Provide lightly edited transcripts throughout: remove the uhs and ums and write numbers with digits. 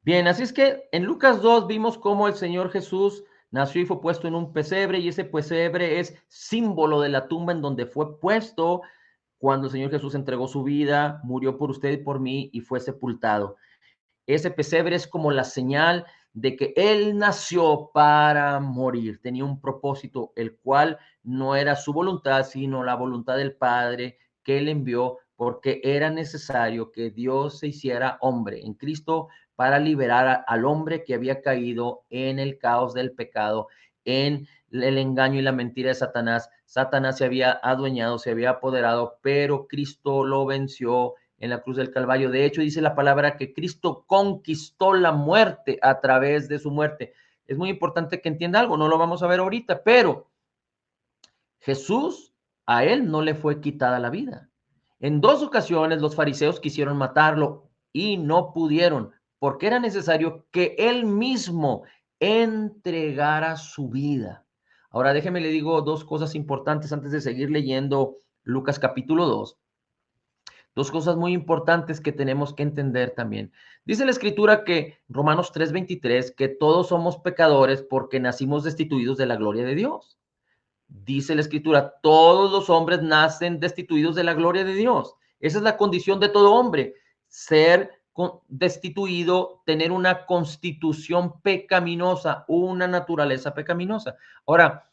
Bien, así es que en Lucas 2 vimos cómo el Señor Jesús nació y fue puesto en un pesebre, y ese pesebre es símbolo de la tumba en donde fue puesto cuando el Señor Jesús entregó su vida, murió por usted y por mí y fue sepultado. Ese pesebre es como la señal de que Él nació para morir. Tenía un propósito, el cual no era su voluntad, sino la voluntad del Padre que Él envió, porque era necesario que Dios se hiciera hombre en Cristo para liberar al hombre que había caído en el caos del pecado, en el engaño y la mentira de Satanás. Satanás se había adueñado, se había apoderado, pero Cristo lo venció en la cruz del Calvario. De hecho, dice la palabra que Cristo conquistó la muerte a través de su muerte. Es muy importante que entienda algo, no lo vamos a ver ahorita, pero Jesús, a él no le fue quitada la vida. En 2 ocasiones los fariseos quisieron matarlo y no pudieron, porque era necesario que él mismo entregara su vida. Ahora déjeme le digo 2 cosas importantes antes de seguir leyendo Lucas capítulo 2. 2 cosas muy importantes que tenemos que entender también. Dice la escritura que Romanos 3:23, que todos somos pecadores porque nacimos destituidos de la gloria de Dios. Dice la escritura, todos los hombres nacen destituidos de la gloria de Dios. Esa es la condición de todo hombre, ser destituido, tener una constitución pecaminosa, una naturaleza pecaminosa. Ahora,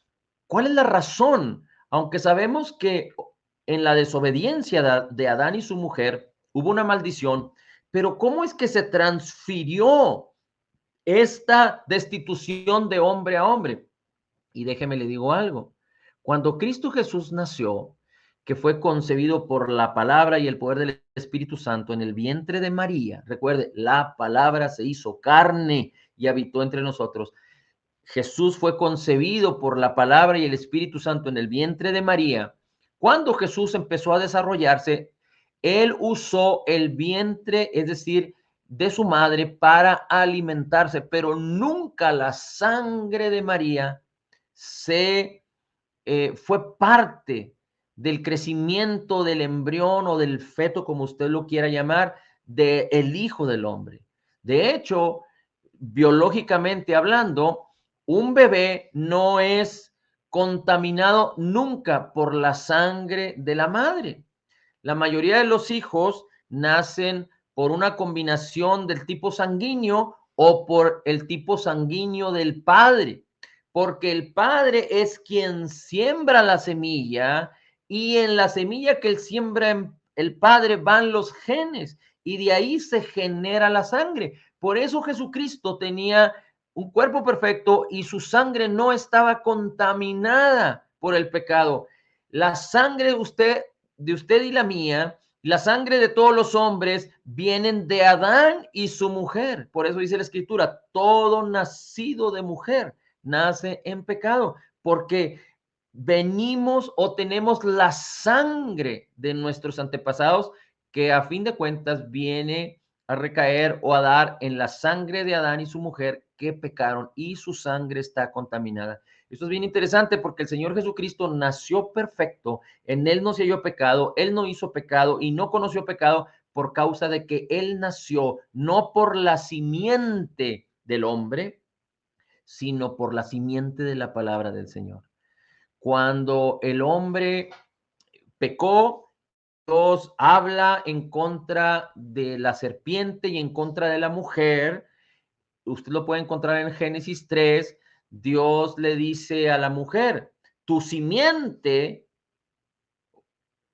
¿cuál es la razón? Aunque sabemos que en la desobediencia de Adán y su mujer hubo una maldición, pero ¿cómo es que se transfirió esta destitución de hombre a hombre? Y déjeme le digo algo. Cuando Cristo Jesús nació, que fue concebido por la palabra y el poder del Espíritu Santo en el vientre de María, recuerde, la palabra se hizo carne y habitó entre nosotros. Jesús fue concebido por la palabra y el Espíritu Santo en el vientre de María. Cuando Jesús empezó a desarrollarse, él usó el vientre, es decir, de su madre para alimentarse, pero nunca la sangre de María se fue parte del crecimiento del embrión o del feto, como usted lo quiera llamar, del hijo del hombre. De hecho, biológicamente hablando, un bebé no es contaminado nunca por la sangre de la madre. La mayoría de los hijos nacen por una combinación del tipo sanguíneo o por el tipo sanguíneo del padre, porque el padre es quien siembra la semilla y en la semilla que él siembra el padre van los genes y de ahí se genera la sangre. Por eso Jesucristo tenía un cuerpo perfecto y su sangre no estaba contaminada por el pecado. La sangre de usted y la mía, la sangre de todos los hombres vienen de Adán y su mujer. Por eso dice la escritura, todo nacido de mujer nace en pecado, porque venimos o tenemos la sangre de nuestros antepasados que a fin de cuentas viene a recaer o a dar en la sangre de Adán y su mujer que pecaron y su sangre está contaminada. Esto es bien interesante porque el Señor Jesucristo nació perfecto, en Él no se halló pecado, Él no hizo pecado y no conoció pecado por causa de que Él nació no por la simiente del hombre, sino por la simiente de la palabra del Señor. Cuando el hombre pecó, Dios habla en contra de la serpiente y en contra de la mujer. Usted lo puede encontrar en Génesis 3. Dios le dice a la mujer, tu simiente,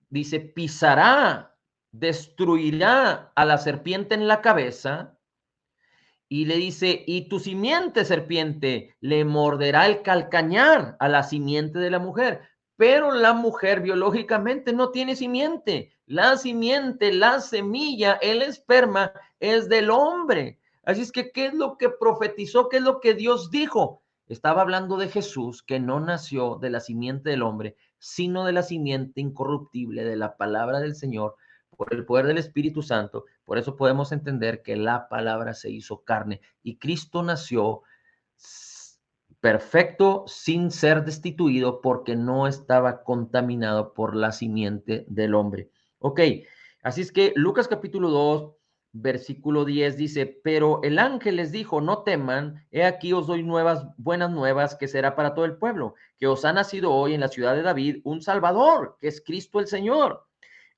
dice, pisará, destruirá a la serpiente en la cabeza. Y le dice, y tu simiente, serpiente, le morderá el calcañar a la simiente de la mujer. Pero la mujer biológicamente no tiene simiente. La simiente, la semilla, el esperma es del hombre. Así es que, ¿qué es lo que profetizó? ¿Qué es lo que Dios dijo? Estaba hablando de Jesús, que no nació de la simiente del hombre, sino de la simiente incorruptible de la palabra del Señor, por el poder del Espíritu Santo. Por eso podemos entender que la palabra se hizo carne y Cristo nació perfecto sin ser destituido porque no estaba contaminado por la simiente del hombre. Ok, así es que Lucas capítulo 2 versículo 10 dice, pero el ángel les dijo, no teman, he aquí os doy buenas nuevas, que será para todo el pueblo, que os ha nacido hoy en la ciudad de David un Salvador, que es Cristo el Señor.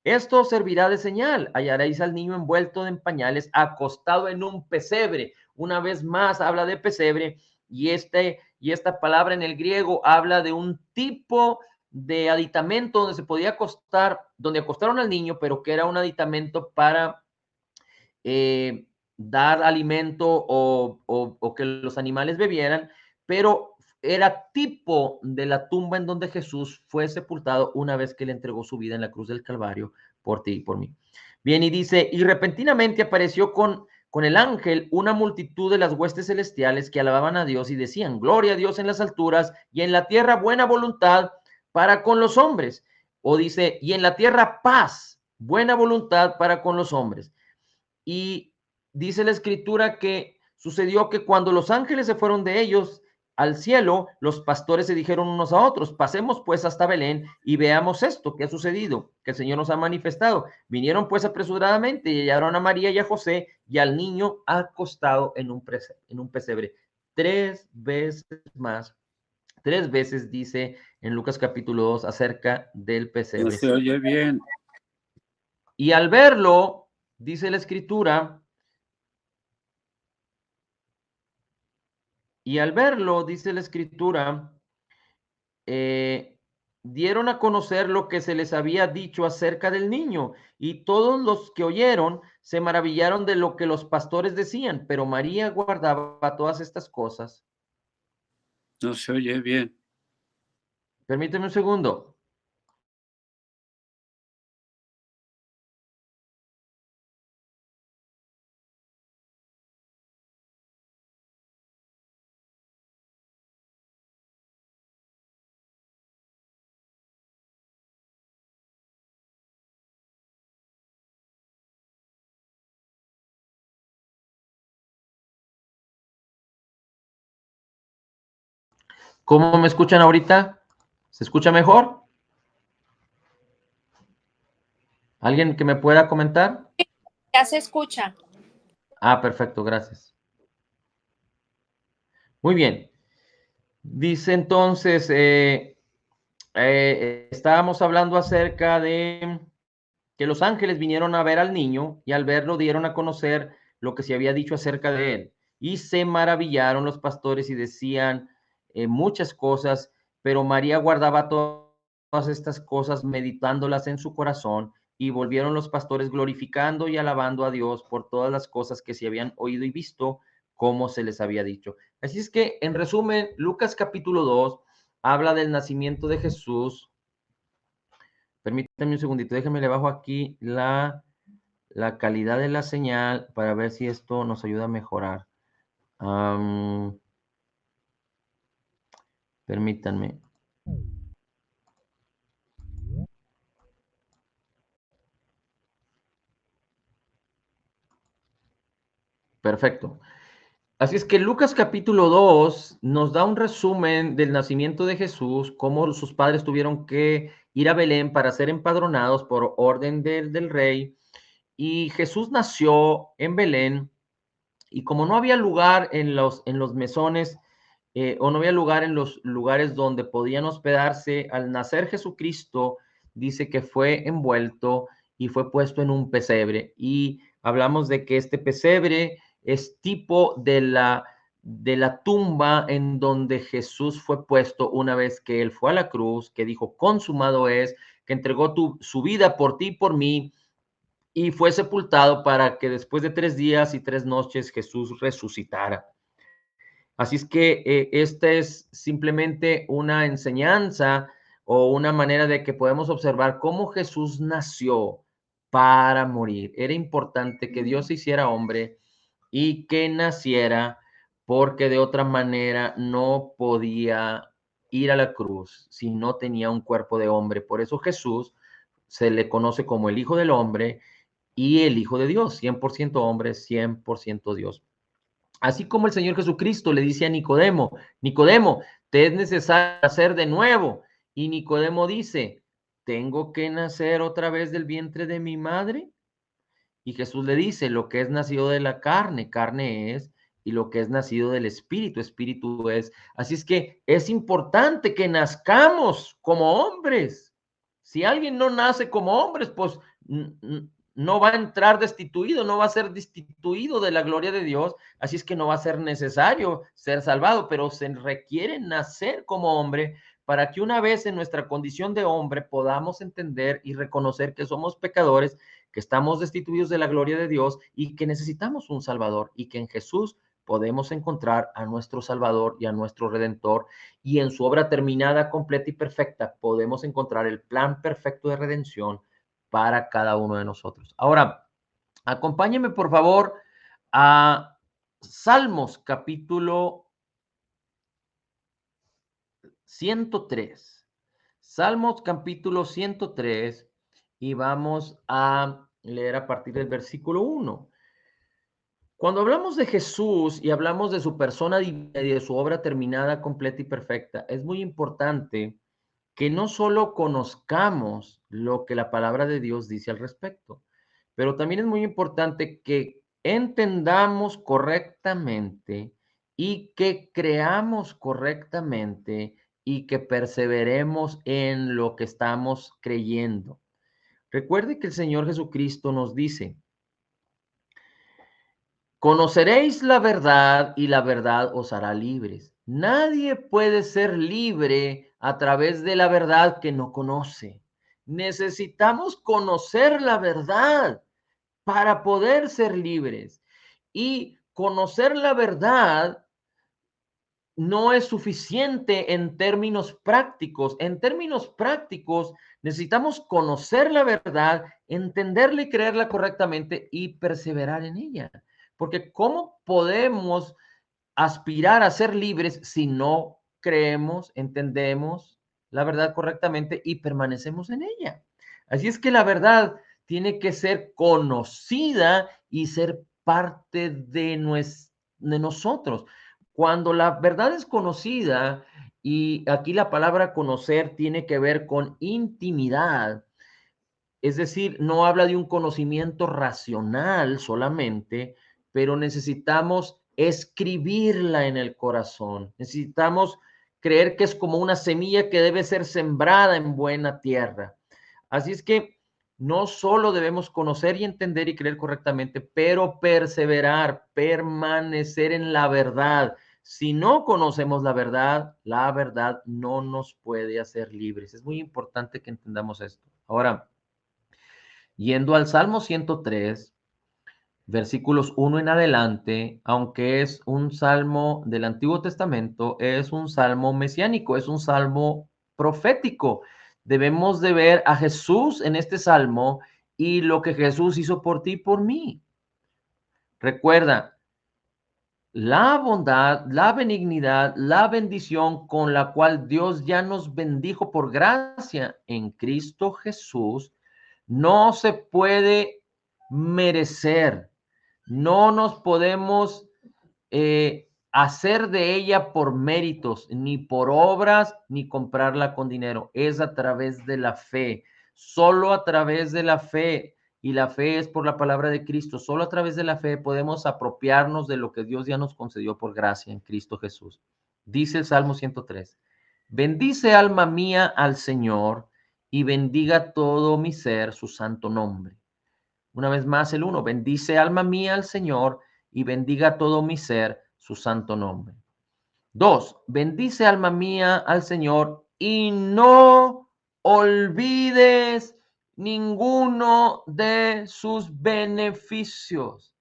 Esto os servirá de señal, hallaréis al niño envuelto en pañales, acostado en un pesebre. Una vez más habla de pesebre, y esta palabra en el griego habla de un tipo de aditamento donde se podía acostar, donde acostaron al niño, pero que era un aditamento para dar alimento o que los animales bebieran, pero era tipo de la tumba en donde Jesús fue sepultado una vez que le entregó su vida en la cruz del Calvario por ti y por mí. Bien, y dice, y repentinamente apareció con el ángel una multitud de las huestes celestiales que alababan a Dios y decían, gloria a Dios en las alturas y en la tierra buena voluntad para con los hombres. O dice, y en la tierra paz, buena voluntad para con los hombres. Y dice la escritura que sucedió que cuando los ángeles se fueron de ellos al cielo, los pastores se dijeron unos a otros, pasemos pues hasta Belén y veamos esto que ha sucedido, que el Señor nos ha manifestado. Vinieron pues apresuradamente y hallaron a María y a José y al niño acostado en un pesebre. 3 veces más, 3 veces dice en Lucas capítulo 2 acerca del pesebre. No se oye bien. Y al verlo, dice la escritura, dice la escritura, dieron a conocer lo que se les había dicho acerca del niño, y todos los que oyeron se maravillaron de lo que los pastores decían, pero María guardaba todas estas cosas. No se oye bien. Permíteme un segundo. ¿Cómo me escuchan ahorita? ¿Se escucha mejor? ¿Alguien que me pueda comentar? Ya se escucha. Ah, perfecto, gracias. Muy bien. Dice entonces, estábamos hablando acerca de que los ángeles vinieron a ver al niño y al verlo dieron a conocer lo que se había dicho acerca de él. Y se maravillaron los pastores y decían muchas cosas, pero María guardaba todas estas cosas, meditándolas en su corazón, y volvieron los pastores glorificando y alabando a Dios por todas las cosas que se habían oído y visto, como se les había dicho. Así es que, en resumen, Lucas capítulo 2 habla del nacimiento de Jesús. Permítanme un segundito, déjenme le bajo aquí la calidad de la señal para ver si esto nos ayuda a mejorar. Permítanme. Perfecto. Así es que Lucas capítulo 2 nos da un resumen del nacimiento de Jesús, cómo sus padres tuvieron que ir a Belén para ser empadronados por orden del rey. Y Jesús nació en Belén, y como no había lugar en los mesones, o no había lugar en los lugares donde podían hospedarse, al nacer Jesucristo, dice que fue envuelto y fue puesto en un pesebre. Y hablamos de que este pesebre es tipo de la tumba en donde Jesús fue puesto una vez que él fue a la cruz, que dijo, consumado es, que entregó su vida por ti y por mí, y fue sepultado para que después de 3 días y 3 noches Jesús resucitara. Así es que esta es simplemente una enseñanza o una manera de que podemos observar cómo Jesús nació para morir. Era importante que Dios se hiciera hombre y que naciera, porque de otra manera no podía ir a la cruz si no tenía un cuerpo de hombre. Por eso Jesús se le conoce como el Hijo del Hombre y el Hijo de Dios, 100% hombre, 100% Dios. Así como el Señor Jesucristo le dice a Nicodemo, Nicodemo, te es necesario nacer de nuevo. Y Nicodemo dice, ¿tengo que nacer otra vez del vientre de mi madre? Y Jesús le dice, lo que es nacido de la carne, carne es, y lo que es nacido del espíritu, espíritu es. Así es que es importante que nazcamos como hombres. Si alguien no nace como hombres, pues no va a entrar destituido, no va a ser destituido de la gloria de Dios. Así es que no va a ser necesario ser salvado, pero se requiere nacer como hombre para que una vez en nuestra condición de hombre podamos entender y reconocer que somos pecadores, que estamos destituidos de la gloria de Dios y que necesitamos un Salvador, y que en Jesús podemos encontrar a nuestro Salvador y a nuestro Redentor, y en su obra terminada, completa y perfecta podemos encontrar el plan perfecto de redención para cada uno de nosotros. Ahora, acompáñenme por favor a Salmos capítulo 103. Salmos capítulo 103, y vamos a leer a partir del versículo 1. Cuando hablamos de Jesús y hablamos de su persona divina y de su obra terminada, completa y perfecta, es muy importante que no solo conozcamos lo que la palabra de Dios dice al respecto, pero también es muy importante que entendamos correctamente y que creamos correctamente y que perseveremos en lo que estamos creyendo. Recuerde que el Señor Jesucristo nos dice, conoceréis la verdad y la verdad os hará libres. Nadie puede ser libre a través de la verdad que no conoce. Necesitamos conocer la verdad para poder ser libres. Y conocer la verdad no es suficiente en términos prácticos. En términos prácticos, necesitamos conocer la verdad, entenderla y creerla correctamente y perseverar en ella. Porque ¿cómo podemos aspirar a ser libres si no creemos, entendemos la verdad correctamente y permanecemos en ella? Así es que la verdad tiene que ser conocida y ser parte de nosotros. Cuando la verdad es conocida, y aquí la palabra conocer tiene que ver con intimidad, es decir, no habla de un conocimiento racional solamente, pero necesitamos escribirla en el corazón. Necesitamos creer que es como una semilla que debe ser sembrada en buena tierra. Así es que no solo debemos conocer y entender y creer correctamente, pero perseverar, permanecer en la verdad. Si no conocemos la verdad no nos puede hacer libres. Es muy importante que entendamos esto. Ahora, yendo al Salmo 103, versículos 1 en adelante, aunque es un salmo del Antiguo Testamento, es un salmo mesiánico, es un salmo profético. Debemos de ver a Jesús en este salmo y lo que Jesús hizo por ti y por mí. Recuerda, la bondad, la benignidad, la bendición con la cual Dios ya nos bendijo por gracia en Cristo Jesús, no se puede merecer. No nos podemos hacer de ella por méritos, ni por obras, ni comprarla con dinero. Es a través de la fe. Solo a través de la fe, y la fe es por la palabra de Cristo. Solo a través de la fe podemos apropiarnos de lo que Dios ya nos concedió por gracia en Cristo Jesús. Dice el Salmo 103. Bendice alma mía al Señor y bendiga todo mi ser su santo nombre. Una vez más el 1, bendice alma mía al Señor y bendiga todo mi ser su santo nombre. 2, bendice alma mía al Señor y no olvides ninguno de sus beneficios.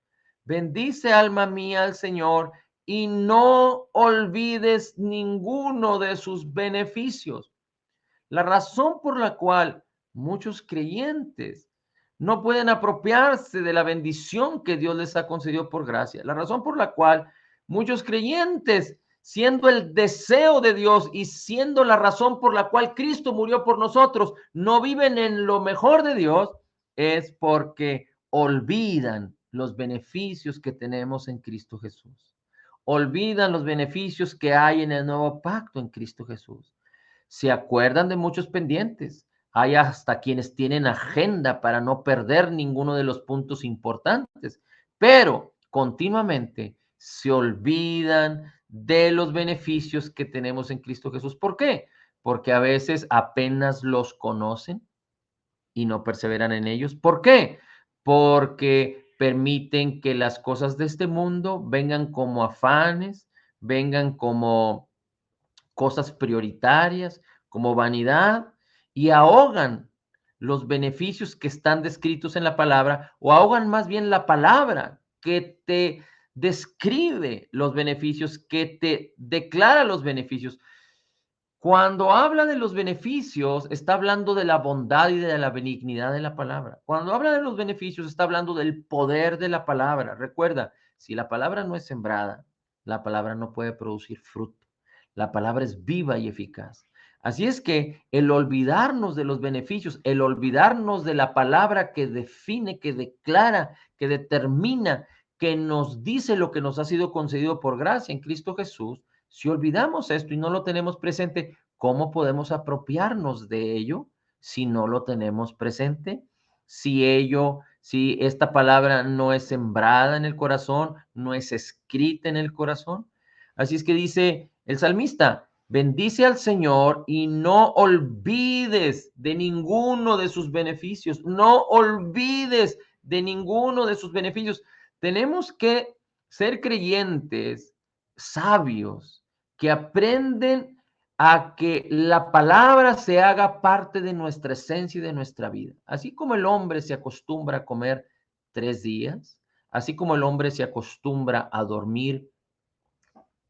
Bendice alma mía al Señor y no olvides ninguno de sus beneficios. La razón por la cual muchos creyentes no pueden apropiarse de la bendición que Dios les ha concedido por gracia, la razón por la cual muchos creyentes, siendo el deseo de Dios y siendo la razón por la cual Cristo murió por nosotros, no viven en lo mejor de Dios, es porque olvidan los beneficios que tenemos en Cristo Jesús. Olvidan los beneficios que hay en el nuevo pacto en Cristo Jesús. Se acuerdan de muchos pendientes, hay hasta quienes tienen agenda para no perder ninguno de los puntos importantes, pero continuamente se olvidan de los beneficios que tenemos en Cristo Jesús. ¿Por qué? Porque a veces apenas los conocen y no perseveran en ellos. ¿Por qué? Porque permiten que las cosas de este mundo vengan como afanes, vengan como cosas prioritarias, como vanidad, y ahogan los beneficios que están descritos en la palabra, o ahogan más bien la palabra que te describe los beneficios, que te declara los beneficios. Cuando habla de los beneficios, está hablando de la bondad y de la benignidad de la palabra. Cuando habla de los beneficios, está hablando del poder de la palabra. Recuerda, si la palabra no es sembrada, la palabra no puede producir fruto. La palabra es viva y eficaz. Así es que el olvidarnos de los beneficios, el olvidarnos de la palabra que define, que declara, que determina, que nos dice lo que nos ha sido concedido por gracia en Cristo Jesús, si olvidamos esto y no lo tenemos presente, ¿cómo podemos apropiarnos de ello si no lo tenemos presente? Si esta palabra no es sembrada en el corazón, no es escrita en el corazón. Así es que dice el salmista, bendice al Señor y no olvides de ninguno de sus beneficios, no olvides de ninguno de sus beneficios. Tenemos que ser creyentes, sabios, que aprenden a que la palabra se haga parte de nuestra esencia y de nuestra vida. Así como el hombre se acostumbra a comer 3 días, así como el hombre se acostumbra a dormir,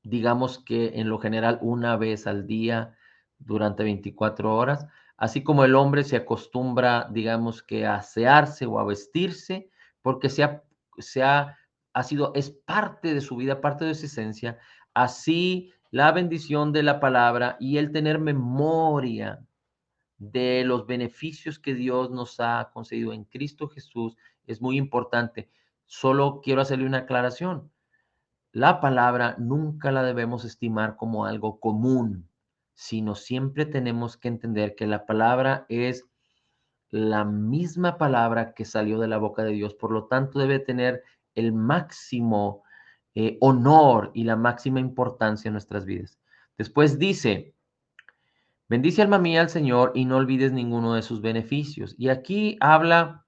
digamos que en lo general una vez al día durante 24 horas, así como el hombre se acostumbra, digamos que a asearse o a vestirse, porque es parte de su vida, parte de su esencia, así la bendición de la palabra y el tener memoria de los beneficios que Dios nos ha concedido en Cristo Jesús es muy importante. Solo quiero hacerle una aclaración. La palabra nunca la debemos estimar como algo común, sino siempre tenemos que entender que la palabra es la misma palabra que salió de la boca de Dios, por lo tanto debe tener el máximo honor y la máxima importancia en nuestras vidas. Después dice, bendice alma mía al Señor y no olvides ninguno de sus beneficios. Y aquí habla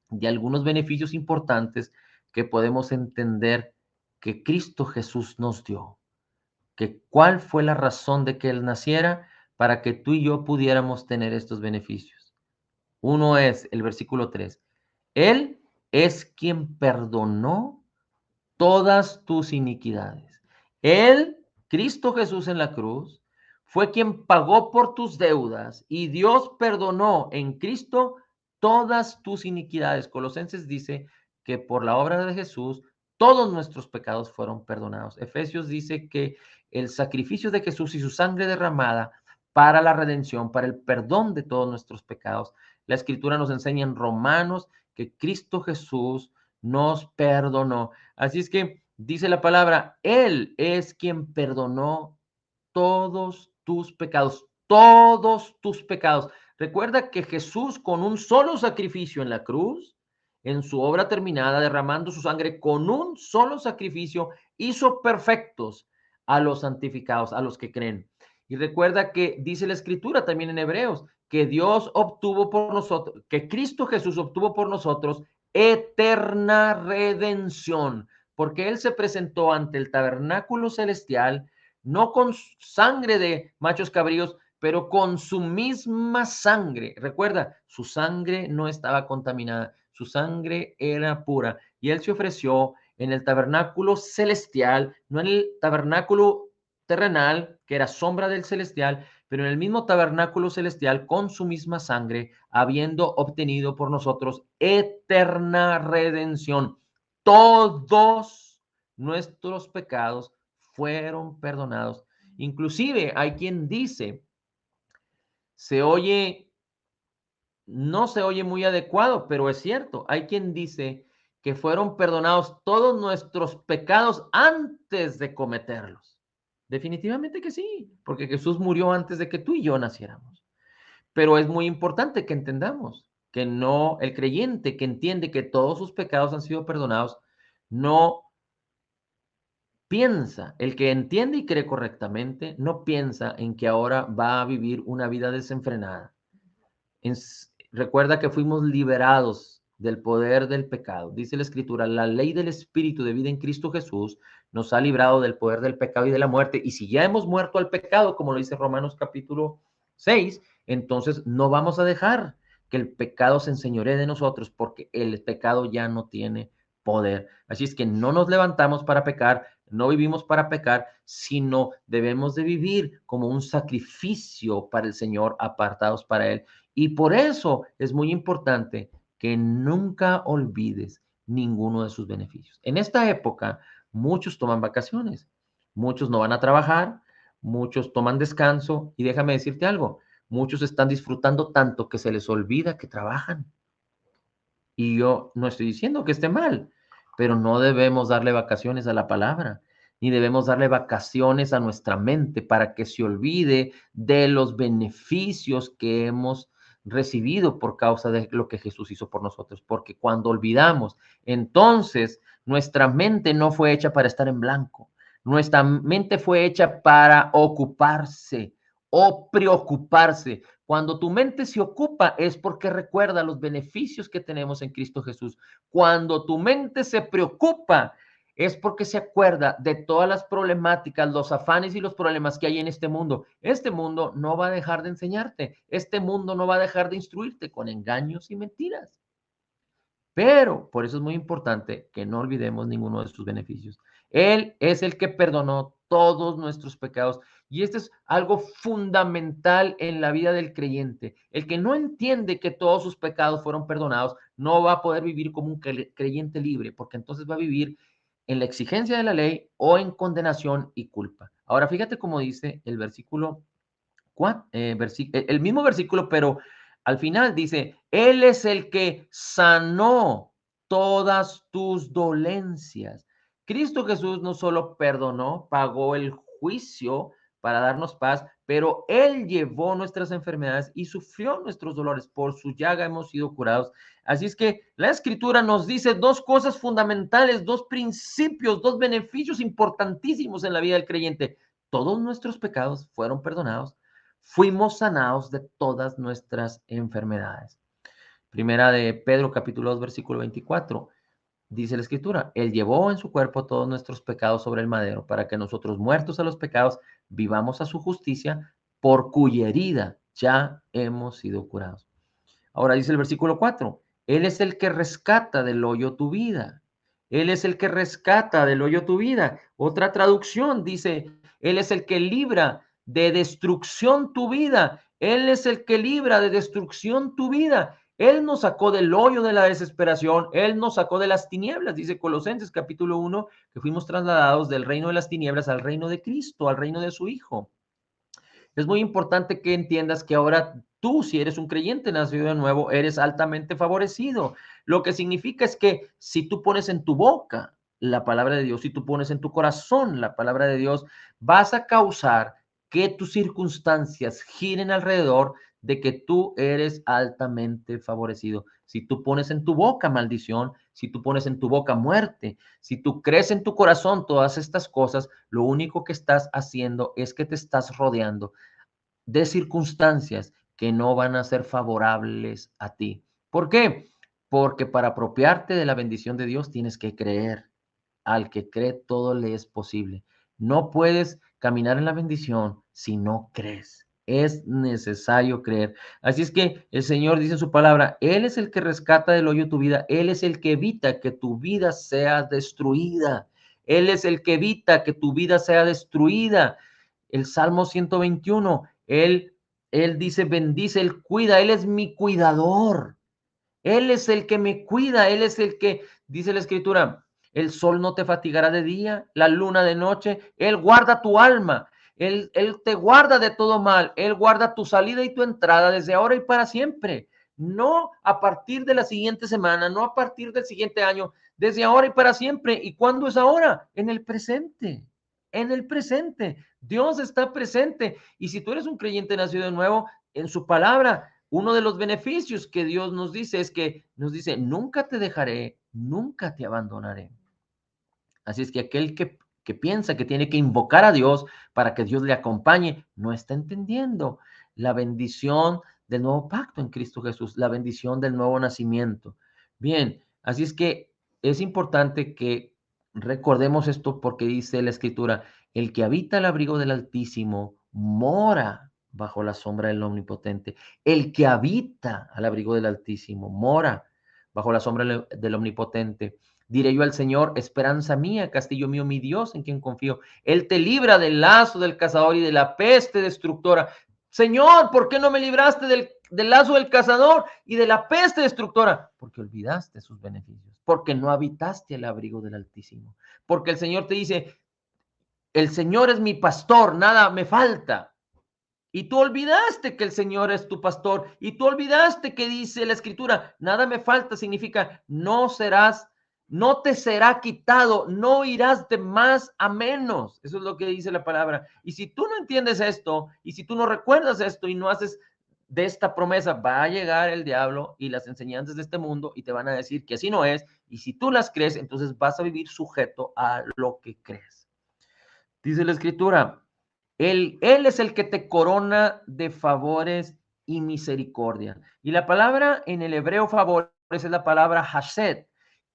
de algunos beneficios importantes que podemos entender que Cristo Jesús nos dio, que cuál fue la razón de que Él naciera para que tú y yo pudiéramos tener estos beneficios. Uno es el versículo 3. Él es quien perdonó todas tus iniquidades. Él, Cristo Jesús en la cruz, fue quien pagó por tus deudas y Dios perdonó en Cristo todas tus iniquidades. Colosenses dice que por la obra de Jesús todos nuestros pecados fueron perdonados. Efesios dice que el sacrificio de Jesús y su sangre derramada para la redención, para el perdón de todos nuestros pecados. La Escritura nos enseña en Romanos que Cristo Jesús nos perdonó. Así es que dice la palabra, Él es quien perdonó todos tus pecados, todos tus pecados. Recuerda que Jesús con un solo sacrificio en la cruz, en su obra terminada, derramando su sangre con un solo sacrificio, hizo perfectos a los santificados, a los que creen. Y recuerda que dice la Escritura también en Hebreos, que Dios obtuvo por nosotros, que Cristo Jesús obtuvo por nosotros eterna redención, porque Él se presentó ante el tabernáculo celestial, no con sangre de machos cabríos, pero con su misma sangre. Recuerda, su sangre no estaba contaminada, su sangre era pura. Y Él se ofreció en el tabernáculo celestial, no en el tabernáculo terrenal, que era sombra del celestial, pero en el mismo tabernáculo celestial, con su misma sangre, habiendo obtenido por nosotros eterna redención. Todos nuestros pecados fueron perdonados. Inclusive hay quien dice, no se oye muy adecuado, pero es cierto, hay quien dice que fueron perdonados todos nuestros pecados antes de cometerlos. Definitivamente que sí, porque Jesús murió antes de que tú y yo naciéramos. Pero es muy importante que entendamos que no, el creyente que entiende que todos sus pecados han sido perdonados, no piensa, el que entiende y cree correctamente, no piensa en que ahora va a vivir una vida desenfrenada. Recuerda que fuimos liberados del poder del pecado. Dice la Escritura, la ley del Espíritu de vida en Cristo Jesús nos ha librado del poder del pecado y de la muerte. Y si ya hemos muerto al pecado, como lo dice Romanos capítulo 6, entonces no vamos a dejar que el pecado se enseñoree de nosotros, porque el pecado ya no tiene poder. Así es que no nos levantamos para pecar, no vivimos para pecar, sino debemos de vivir como un sacrificio para el Señor, apartados para Él. Y por eso es muy importante que nunca olvides ninguno de sus beneficios. En esta época, muchos toman vacaciones, muchos no van a trabajar, muchos toman descanso y déjame decirte algo, muchos están disfrutando tanto que se les olvida que trabajan. Y yo no estoy diciendo que esté mal, pero no debemos darle vacaciones a la palabra, ni debemos darle vacaciones a nuestra mente para que se olvide de los beneficios que hemos recibido por causa de lo que Jesús hizo por nosotros. Porque cuando olvidamos, entonces nuestra mente no fue hecha para estar en blanco. Nuestra mente fue hecha para ocuparse o preocuparse. Cuando tu mente se ocupa es porque recuerda los beneficios que tenemos en Cristo Jesús. Cuando tu mente se preocupa es porque se acuerda de todas las problemáticas, los afanes y los problemas que hay en este mundo. Este mundo no va a dejar de enseñarte. Este mundo no va a dejar de instruirte con engaños y mentiras. Pero por eso es muy importante que no olvidemos ninguno de sus beneficios. Él es el que perdonó todos nuestros pecados. Y esto es algo fundamental en la vida del creyente. El que no entiende que todos sus pecados fueron perdonados, no va a poder vivir como un creyente libre, porque entonces va a vivir en la exigencia de la ley o en condenación y culpa. Ahora, fíjate cómo dice el versículo el mismo versículo, pero al final dice, Él es el que sanó todas tus dolencias. Cristo Jesús no solo perdonó, pagó el juicio para darnos paz, pero Él llevó nuestras enfermedades y sufrió nuestros dolores. Por su llaga hemos sido curados. Así es que la Escritura nos dice dos cosas fundamentales, dos principios, dos beneficios importantísimos en la vida del creyente. Todos nuestros pecados fueron perdonados, fuimos sanados de todas nuestras enfermedades. Primera de Pedro, capítulo 2, versículo 24. Dice la Escritura, Él llevó en su cuerpo todos nuestros pecados sobre el madero, para que nosotros, muertos a los pecados, vivamos a su justicia, por cuya herida ya hemos sido curados. Ahora dice el versículo 4, Él es el que rescata del hoyo tu vida. Él es el que rescata del hoyo tu vida. Otra traducción dice, Él es el que libra de destrucción tu vida. Él es el que libra de destrucción tu vida. Él nos sacó del hoyo de la desesperación. Él nos sacó de las tinieblas, dice Colosenses capítulo 1, que fuimos trasladados del reino de las tinieblas al reino de Cristo, al reino de su Hijo. Es muy importante que entiendas que ahora tú, si eres un creyente nacido de nuevo, eres altamente favorecido. Lo que significa es que si tú pones en tu boca la palabra de Dios, si tú pones en tu corazón la palabra de Dios, vas a causar que tus circunstancias giren alrededor de que tú eres altamente favorecido. Si tú pones en tu boca maldición, si tú pones en tu boca muerte, si tú crees en tu corazón todas estas cosas, lo único que estás haciendo es que te estás rodeando de circunstancias que no van a ser favorables a ti. ¿Por qué? Porque para apropiarte de la bendición de Dios tienes que creer. Al que cree todo le es posible. No puedes caminar en la bendición si no crees. Es necesario creer. Así es que el Señor dice en su palabra, Él es el que rescata del hoyo tu vida. Él es el que evita que tu vida sea destruida. Él es el que evita que tu vida sea destruida. El Salmo 121, Él dice, bendice, Él cuida, Él es mi cuidador. Él es el que me cuida, Él es el que, dice la Escritura, el sol no te fatigará de día, la luna de noche, Él guarda tu alma, Él te guarda de todo mal, Él guarda tu salida y tu entrada desde ahora y para siempre. No a partir de la siguiente semana, no a partir del siguiente año, desde ahora y para siempre. ¿Y cuándo es ahora? En el presente. En el presente. Dios está presente. Y si tú eres un creyente nacido de nuevo, en su palabra, uno de los beneficios que Dios nos dice es que nos dice, nunca te dejaré, nunca te abandonaré. Así es que aquel que piensa que tiene que invocar a Dios para que Dios le acompañe, no está entendiendo la bendición del nuevo pacto en Cristo Jesús, la bendición del nuevo nacimiento. Bien, así es que es importante que recordemos esto porque dice la Escritura, el que habita el abrigo del Altísimo mora bajo la sombra del Omnipotente. El que habita al abrigo del Altísimo mora bajo la sombra del Omnipotente. Diré yo al Señor, esperanza mía, castillo mío, mi Dios, en quien confío. Él te libra del lazo del cazador y de la peste destructora. Señor, ¿por qué no me libraste del lazo del cazador y de la peste destructora? Porque olvidaste sus beneficios, porque no habitaste el abrigo del Altísimo. Porque el Señor te dice, el Señor es mi pastor, nada me falta. Y tú olvidaste que el Señor es tu pastor. Y tú olvidaste que dice la Escritura, nada me falta, significa no serás, no te será quitado, no irás de más a menos. Eso es lo que dice la palabra. Y si tú no entiendes esto, y si tú no recuerdas esto y no haces de esta promesa, va a llegar el diablo y las enseñanzas de este mundo y te van a decir que así no es. Y si tú las crees, entonces vas a vivir sujeto a lo que crees. Dice la Escritura, él es el que te corona de favores y misericordia. Y la palabra en el hebreo favores es la palabra hased,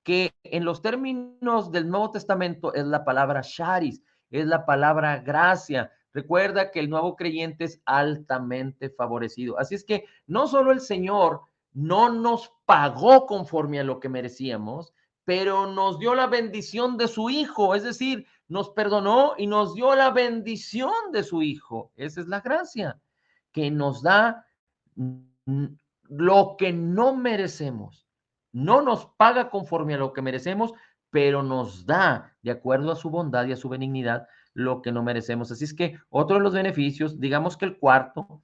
que en los términos del Nuevo Testamento es la palabra charis, es la palabra gracia. Recuerda que el nuevo creyente es altamente favorecido. Así es que no solo el Señor no nos pagó conforme a lo que merecíamos, pero nos dio la bendición de su Hijo, es decir, nos perdonó y nos dio la bendición de su Hijo. Esa es la gracia, que nos da lo que no merecemos. No nos paga conforme a lo que merecemos, pero nos da, de acuerdo a su bondad y a su benignidad, lo que no merecemos. Así es que otro de los beneficios, digamos que el cuarto,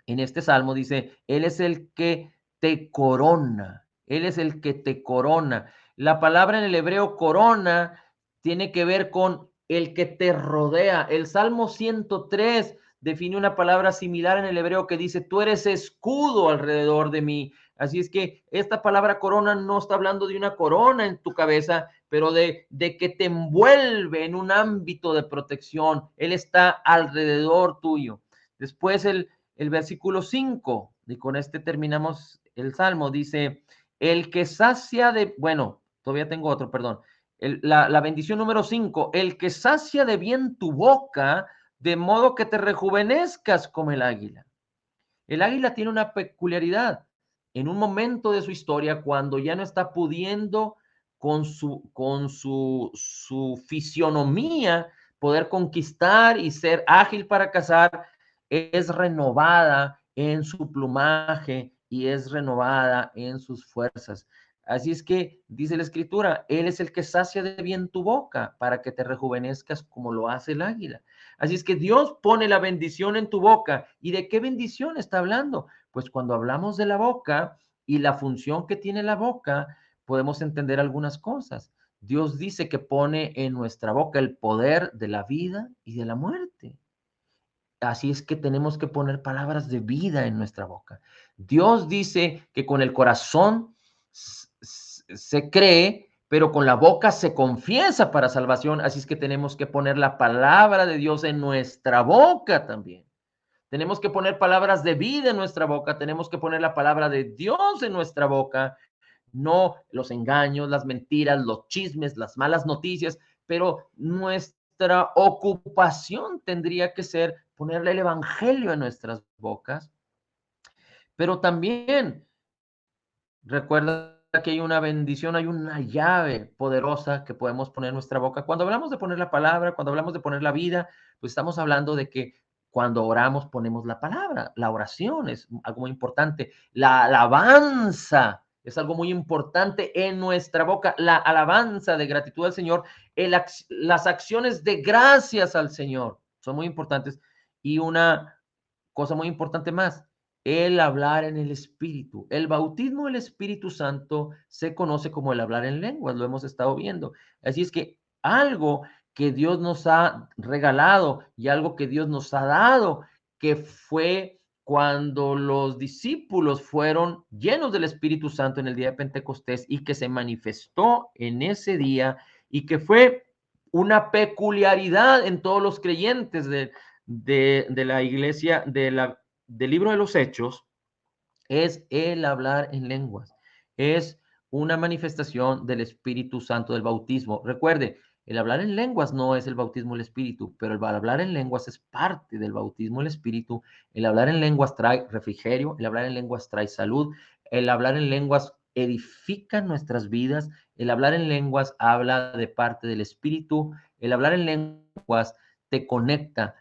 en este salmo dice, Él es el que te corona. Él es el que te corona. La palabra en el hebreo corona tiene que ver con el que te rodea. El Salmo 103 define una palabra similar en el hebreo que dice, tú eres escudo alrededor de mí. Así es que esta palabra corona no está hablando de una corona en tu cabeza, pero de que te envuelve en un ámbito de protección. Él está alrededor tuyo. Después el versículo 5, y con este terminamos el Salmo, dice, el que sacia de, bueno, todavía tengo otro, perdón, la bendición número 5, el que sacia de bien tu boca, de modo que te rejuvenezcas como el águila. El águila tiene una peculiaridad. En un momento de su historia, cuando ya no está pudiendo con su fisionomía poder conquistar y ser ágil para cazar, es renovada en su plumaje y es renovada en sus fuerzas. Así es que dice la Escritura, Él es el que sacia de bien tu boca para que te rejuvenezcas como lo hace el águila. Así es que Dios pone la bendición en tu boca. ¿Y de qué bendición está hablando? Pues cuando hablamos de la boca y la función que tiene la boca, podemos entender algunas cosas. Dios dice que pone en nuestra boca el poder de la vida y de la muerte. Así es que tenemos que poner palabras de vida en nuestra boca. Dios dice que con el corazón se cree, pero con la boca se confiesa para salvación. Así es que tenemos que poner la palabra de Dios en nuestra boca también. Tenemos que poner palabras de vida en nuestra boca. Tenemos que poner la palabra de Dios en nuestra boca. No los engaños, las mentiras, los chismes, las malas noticias, pero nuestra ocupación tendría que ser ponerle el evangelio en nuestras bocas. Pero también recuerda que hay una bendición, hay una llave poderosa que podemos poner en nuestra boca. Cuando hablamos de poner la palabra, cuando hablamos de poner la vida, pues estamos hablando de que cuando oramos ponemos la palabra. La oración es algo muy importante. La alabanza es algo muy importante en nuestra boca. La alabanza de gratitud al Señor, las acciones de gracias al Señor son muy importantes. Y una cosa muy importante más, el hablar en el Espíritu. El bautismo del Espíritu Santo se conoce como el hablar en lenguas, lo hemos estado viendo. Así es que algo que Dios nos ha regalado y algo que Dios nos ha dado, que fue cuando los discípulos fueron llenos del Espíritu Santo en el día de Pentecostés y que se manifestó en ese día y que fue una peculiaridad en todos los creyentes de la iglesia, del libro de los Hechos, es el hablar en lenguas. Es una manifestación del Espíritu Santo, del bautismo. Recuerde, el hablar en lenguas no es el bautismo del Espíritu, pero el hablar en lenguas es parte del bautismo del Espíritu. El hablar en lenguas trae refrigerio, el hablar en lenguas trae salud, el hablar en lenguas edifica nuestras vidas, el hablar en lenguas habla de parte del Espíritu, el hablar en lenguas te conecta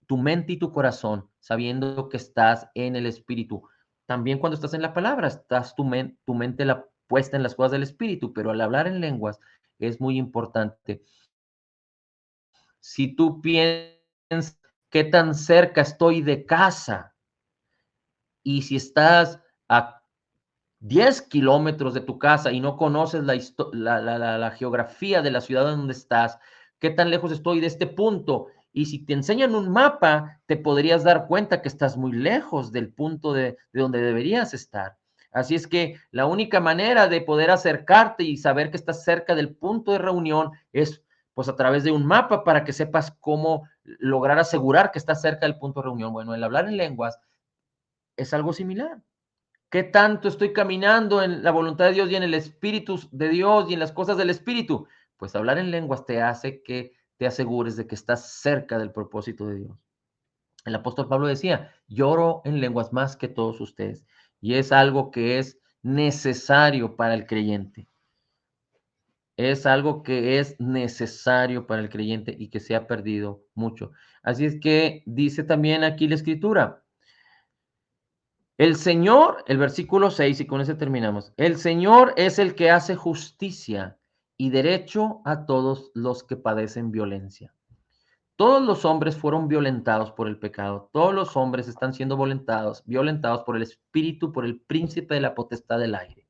tu mente y tu corazón, sabiendo que estás en el Espíritu. También cuando estás en la palabra, estás tu mente la puesta en las cosas del Espíritu, pero al hablar en lenguas es muy importante. Si tú piensas qué tan cerca estoy de casa y si estás a 10 kilómetros de tu casa y no conoces la geografía de la ciudad donde estás, qué tan lejos estoy de este punto. Y si te enseñan un mapa, te podrías dar cuenta que estás muy lejos del punto de donde deberías estar. Así es que la única manera de poder acercarte y saber que estás cerca del punto de reunión es pues a través de un mapa para que sepas cómo lograr asegurar que estás cerca del punto de reunión. Bueno, el hablar en lenguas es algo similar. ¿Qué tanto estoy caminando en la voluntad de Dios y en el Espíritu de Dios y en las cosas del Espíritu? Pues hablar en lenguas te hace que te asegures de que estás cerca del propósito de Dios. El apóstol Pablo decía, lloro en lenguas más que todos ustedes. Y es algo que es necesario para el creyente. Es algo que es necesario para el creyente y que se ha perdido mucho. Así es que dice también aquí la Escritura, el Señor, el versículo 6, y con ese terminamos. El Señor es el que hace justicia y derecho a todos los que padecen violencia. Todos los hombres fueron violentados por el pecado. Todos los hombres están siendo violentados por el espíritu, por el príncipe de la potestad del aire.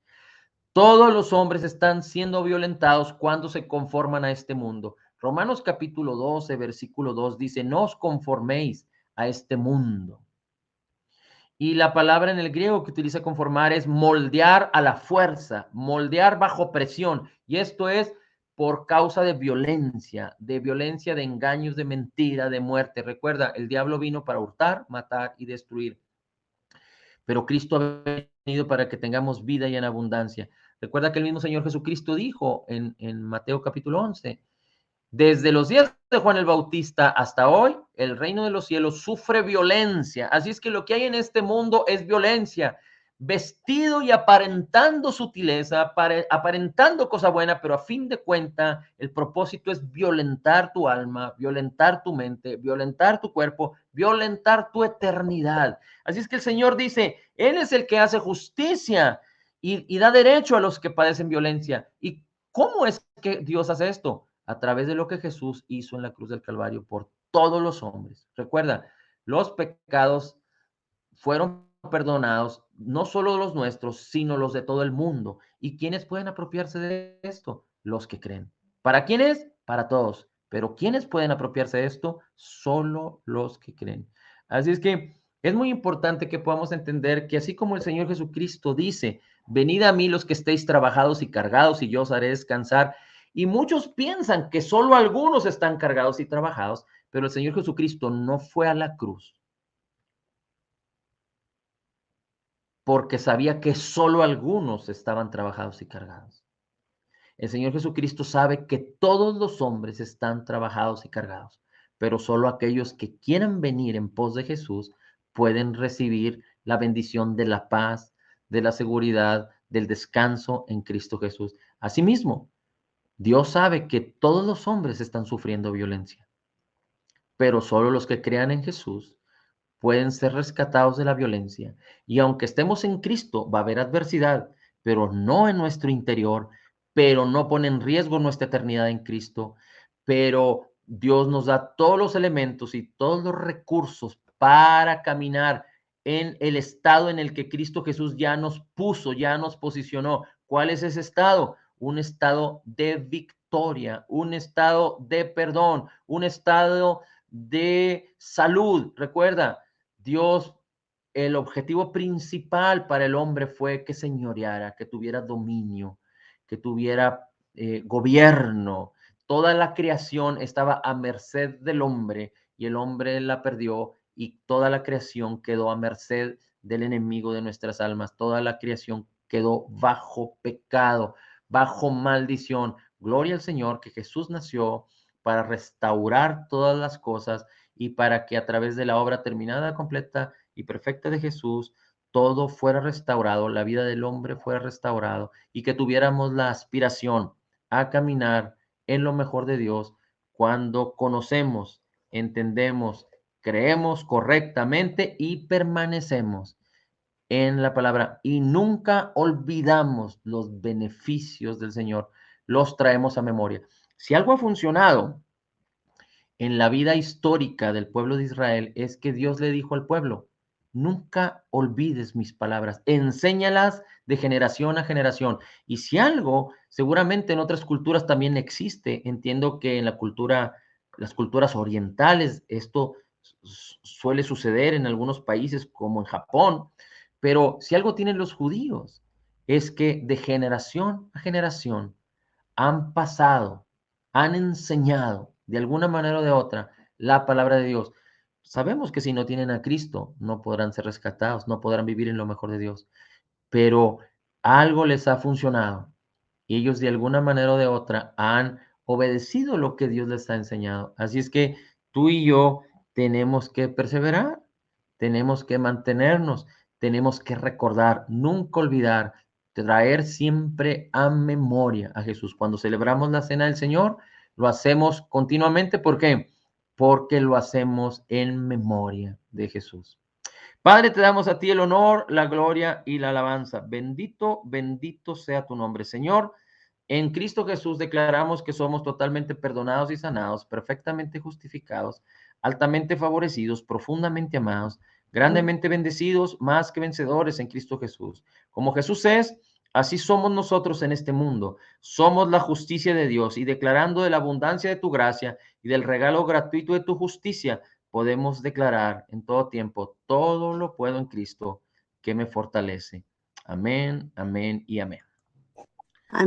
Todos los hombres están siendo violentados cuando se conforman a este mundo. Romanos capítulo 12, versículo 2 dice, no os conforméis a este mundo. Y la palabra en el griego que utiliza conformar es moldear a la fuerza, moldear bajo presión. Y esto es por causa de violencia, de engaños, de mentira, de muerte. Recuerda, el diablo vino para hurtar, matar y destruir. Pero Cristo ha venido para que tengamos vida y en abundancia. Recuerda que el mismo Señor Jesucristo dijo en Mateo capítulo 11, desde los días de Juan el Bautista hasta hoy, el reino de los cielos sufre violencia. Así es que lo que hay en este mundo es violencia, vestido y aparentando sutileza, aparentando cosa buena, pero a fin de cuentas el propósito es violentar tu alma, violentar tu mente, violentar tu cuerpo, violentar tu eternidad. Así es que el Señor dice, Él es el que hace justicia y da derecho a los que padecen violencia. ¿Y cómo es que Dios hace esto? A través de lo que Jesús hizo en la cruz del Calvario por todos los hombres. Recuerda, los pecados fueron perdonados, no solo los nuestros, sino los de todo el mundo. ¿Y quiénes pueden apropiarse de esto? Los que creen. ¿Para quiénes? Para todos. Pero ¿quiénes pueden apropiarse de esto? Solo los que creen. Así es que es muy importante que podamos entender que así como el Señor Jesucristo dice, venid a mí los que estéis trabajados y cargados y yo os haré descansar. Y muchos piensan que solo algunos están cargados y trabajados, pero el Señor Jesucristo no fue a la cruz porque sabía que solo algunos estaban trabajados y cargados. El Señor Jesucristo sabe que todos los hombres están trabajados y cargados, pero solo aquellos que quieran venir en pos de Jesús pueden recibir la bendición de la paz, de la seguridad, del descanso en Cristo Jesús. Asimismo, Dios sabe que todos los hombres están sufriendo violencia, pero solo los que crean en Jesús pueden ser rescatados de la violencia. Y aunque estemos en Cristo, va a haber adversidad, pero no en nuestro interior, pero no pone en riesgo nuestra eternidad en Cristo, pero Dios nos da todos los elementos y todos los recursos para caminar en el estado en el que Cristo Jesús ya nos puso, ya nos posicionó. ¿Cuál es ese estado? Un estado de victoria, un estado de perdón, un estado de salud. Recuerda, Dios el objetivo principal para el hombre fue que señoreara, que tuviera dominio, que tuviera gobierno. Toda la creación estaba a merced del hombre y el hombre la perdió y toda la creación quedó a merced del enemigo de nuestras almas. Toda la creación quedó bajo pecado, bajo maldición. Gloria al Señor que Jesús nació para restaurar todas las cosas y para que a través de la obra terminada, completa y perfecta de Jesús, todo fuera restaurado, la vida del hombre fuera restaurado y que tuviéramos la aspiración a caminar en lo mejor de Dios cuando conocemos, entendemos, creemos correctamente y permanecemos en la palabra y nunca olvidamos los beneficios del Señor, los traemos a memoria. Si algo ha funcionado en la vida histórica del pueblo de Israel es que Dios le dijo al pueblo, nunca olvides mis palabras, enséñalas de generación a generación. Y si algo, seguramente en otras culturas también existe, entiendo que en la cultura, las culturas orientales, esto suele suceder en algunos países como en Japón, pero si algo tienen los judíos, es que de generación a generación han pasado, han enseñado de alguna manera o de otra la palabra de Dios. Sabemos que si no tienen a Cristo, no podrán ser rescatados, no podrán vivir en lo mejor de Dios, pero algo les ha funcionado y ellos de alguna manera o de otra han obedecido lo que Dios les ha enseñado. Así es que tú y yo tenemos que perseverar, tenemos que mantenernos, tenemos que recordar, nunca olvidar, traer siempre a memoria a Jesús. Cuando celebramos la cena del Señor, lo hacemos continuamente. ¿Por qué? Porque lo hacemos en memoria de Jesús. Padre, te damos a ti el honor, la gloria y la alabanza. Bendito, bendito sea tu nombre, Señor. En Cristo Jesús declaramos que somos totalmente perdonados y sanados, perfectamente justificados, altamente favorecidos, profundamente amados, grandemente bendecidos, más que vencedores en Cristo Jesús. Como Jesús es, así somos nosotros en este mundo. Somos la justicia de Dios y declarando de la abundancia de tu gracia y del regalo gratuito de tu justicia, podemos declarar en todo tiempo, todo lo puedo en Cristo que me fortalece. Amén, amén y amén.